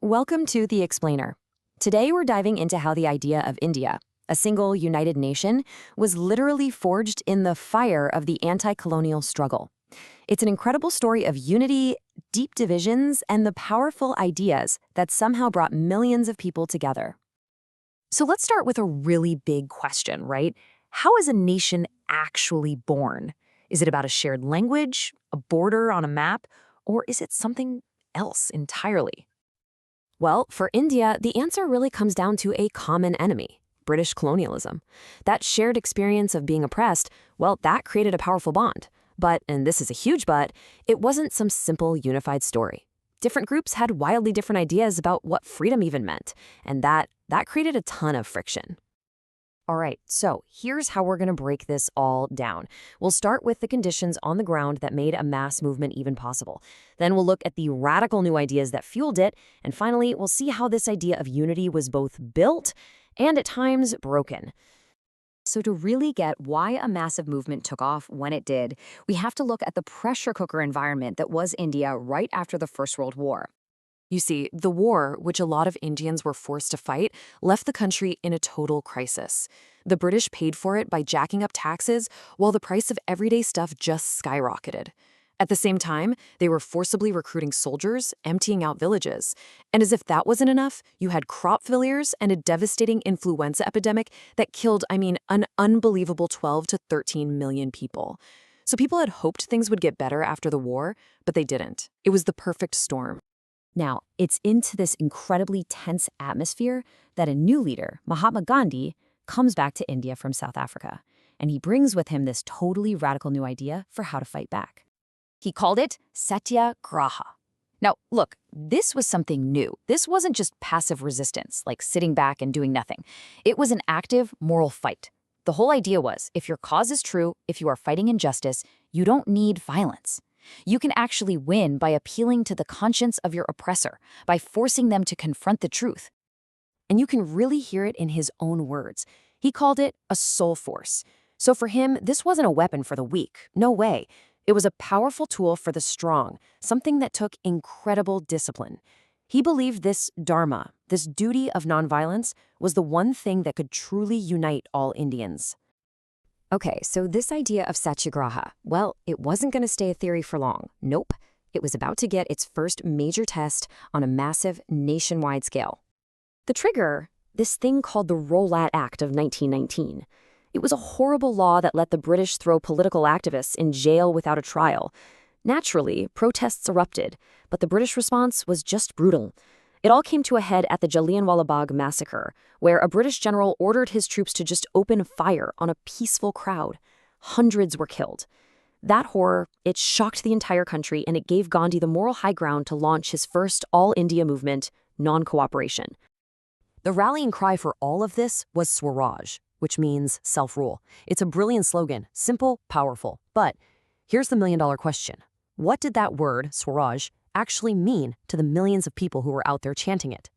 Welcome to The Explainer. Today we're diving into how the idea of India, a single united nation, was literally forged in the fire of the anti-colonial struggle. It's an incredible story of unity, deep divisions, and the powerful ideas that somehow brought millions of people together. So let's start with a really big question, right? How is a nation actually born? Is it about a shared language, a border on a map, or is it something else entirely? Well, for India, the answer really comes down to a common enemy, British colonialism. That shared experience of being oppressed, well, that created a powerful bond. But, and this is a huge but, it wasn't some simple unified story. Different groups had wildly different ideas about what freedom even meant, and that created a ton of friction. All right, so here's how we're going to break this all down. We'll start with the conditions on the ground that made a mass movement even possible. Then we'll look at the radical new ideas that fueled it. And finally, we'll see how this idea of unity was both built and at times broken. So to really get why a massive movement took off when it did, we have to look at the pressure cooker environment that was India right after the First World War. You see, the war, which a lot of Indians were forced to fight, left the country in a total crisis. The British paid for it by jacking up taxes, while the price of everyday stuff just skyrocketed. At the same time, they were forcibly recruiting soldiers, emptying out villages. And as if that wasn't enough, you had crop failures and a devastating influenza epidemic that killed, an unbelievable 12 to 13 million people. So people had hoped things would get better after the war, but they didn't. It was the perfect storm. Now, it's into this incredibly tense atmosphere that a new leader, Mahatma Gandhi, comes back to India from South Africa, and he brings with him this totally radical new idea for how to fight back. He called it Satyagraha. Now, look, this was something new. This wasn't just passive resistance, like sitting back and doing nothing. It was an active moral fight. The whole idea was, if your cause is true, if you are fighting injustice, you don't need violence. You can actually win by appealing to the conscience of your oppressor, by forcing them to confront the truth. And you can really hear it in his own words. He called it a soul force. So for him, this wasn't a weapon for the weak. No way. It was a powerful tool for the strong, something that took incredible discipline. He believed this dharma, this duty of nonviolence, was the one thing that could truly unite all Indians. Okay, so this idea of Satyagraha, well, it wasn't going to stay a theory for long. Nope. It was about to get its first major test on a massive nationwide scale. The trigger, this thing called the Rowlatt Act of 1919. It was a horrible law that let the British throw political activists in jail without a trial. Naturally, protests erupted, but the British response was just brutal. It all came to a head at the Jallianwala Bagh massacre, where a British general ordered his troops to just open fire on a peaceful crowd. Hundreds were killed. That horror, it shocked the entire country, and it gave Gandhi the moral high ground to launch his first all-India movement, non-cooperation. The rallying cry for all of this was Swaraj, which means self-rule. It's a brilliant slogan, simple, powerful. But here's the million-dollar question. What did that word, Swaraj, actually mean to the millions of people who were out there chanting it?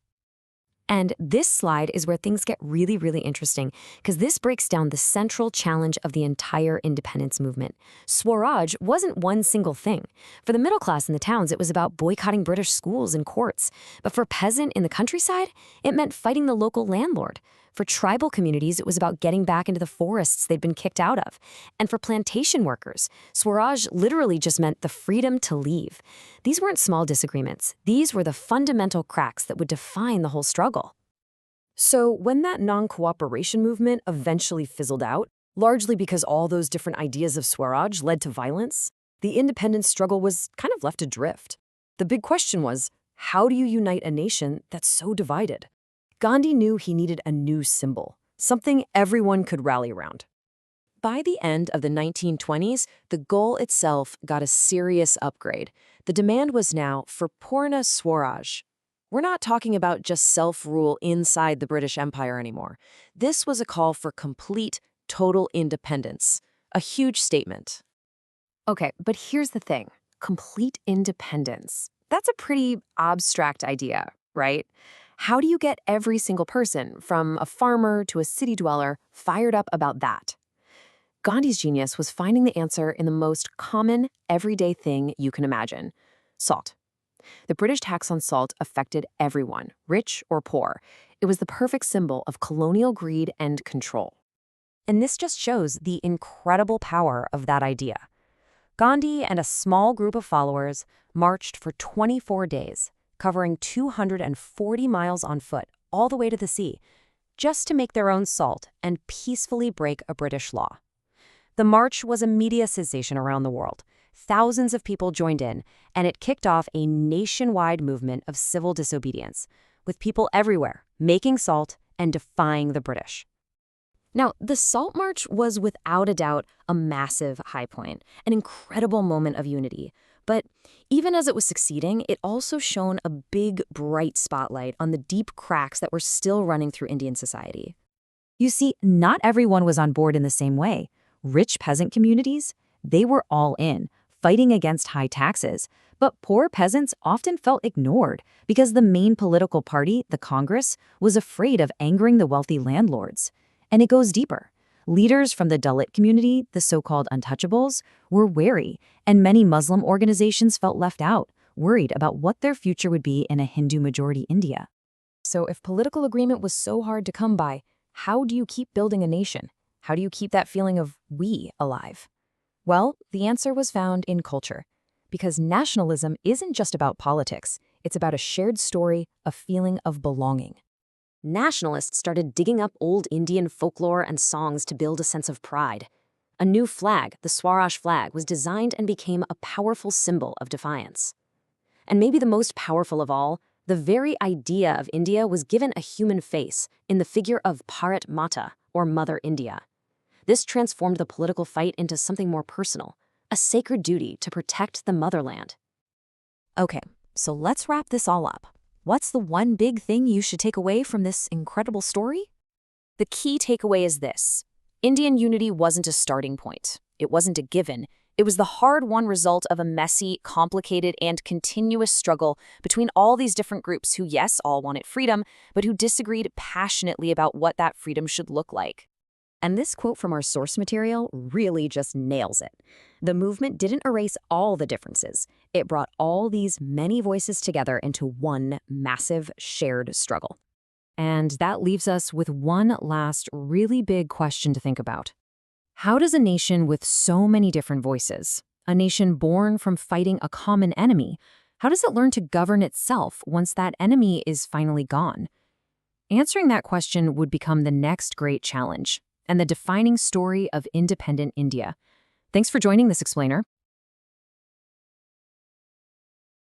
And this slide is where things get really, really interesting, because this breaks down the central challenge of the entire independence movement. Swaraj wasn't one single thing. For the middle class in the towns, it was about boycotting British schools and courts. But for a peasant in the countryside, it meant fighting the local landlord. For tribal communities, it was about getting back into the forests they'd been kicked out of. And for plantation workers, Swaraj literally just meant the freedom to leave. These weren't small disagreements. These were the fundamental cracks that would define the whole struggle. So when that non-cooperation movement eventually fizzled out, largely because all those different ideas of Swaraj led to violence, the independence struggle was kind of left adrift. The big question was, how do you unite a nation that's so divided? Gandhi knew he needed a new symbol, something everyone could rally around. By the end of the 1920s, the goal itself got a serious upgrade. The demand was now for Purna Swaraj. We're not talking about just self-rule inside the British Empire anymore. This was a call for complete, total independence. A huge statement. Okay, but here's the thing. Complete independence. That's a pretty abstract idea, right? How do you get every single person, from a farmer to a city dweller, fired up about that? Gandhi's genius was finding the answer in the most common, everyday thing you can imagine: salt. The British tax on salt affected everyone, rich or poor. It was the perfect symbol of colonial greed and control. And this just shows the incredible power of that idea. Gandhi and a small group of followers marched for 24 days, covering 240 miles on foot, all the way to the sea, just to make their own salt and peacefully break a British law. The march was a media sensation around the world. Thousands of people joined in, and it kicked off a nationwide movement of civil disobedience, with people everywhere making salt and defying the British. Now, the Salt March was without a doubt a massive high point, an incredible moment of unity. But even as it was succeeding, it also shone a big, bright spotlight on the deep cracks that were still running through Indian society. You see, not everyone was on board in the same way. Rich peasant communities, they were all in, fighting against high taxes. But poor peasants often felt ignored because the main political party, the Congress, was afraid of angering the wealthy landlords. And it goes deeper. Leaders from the Dalit community, the so-called untouchables, were wary, and many Muslim organizations felt left out, worried about what their future would be in a Hindu-majority India. So if political agreement was so hard to come by, how do you keep building a nation? How do you keep that feeling of we alive? Well, the answer was found in culture. Because nationalism isn't just about politics, it's about a shared story, a feeling of belonging. Nationalists started digging up old Indian folklore and songs to build a sense of pride. A new flag, the Swaraj flag, was designed and became a powerful symbol of defiance. And maybe the most powerful of all, the very idea of India was given a human face in the figure of Bharat Mata, or Mother India. This transformed the political fight into something more personal, a sacred duty to protect the motherland. Okay, so let's wrap this all up. What's the one big thing you should take away from this incredible story? The key takeaway is this. Indian unity wasn't a starting point. It wasn't a given. It was the hard-won result of a messy, complicated, and continuous struggle between all these different groups who, yes, all wanted freedom, but who disagreed passionately about what that freedom should look like. And this quote from our source material really just nails it. The movement didn't erase all the differences. It brought all these many voices together into one massive shared struggle. And that leaves us with one last really big question to think about. How does a nation with so many different voices, a nation born from fighting a common enemy, how does it learn to govern itself once that enemy is finally gone? Answering that question would become the next great challenge and the defining story of independent India. Thanks for joining this explainer.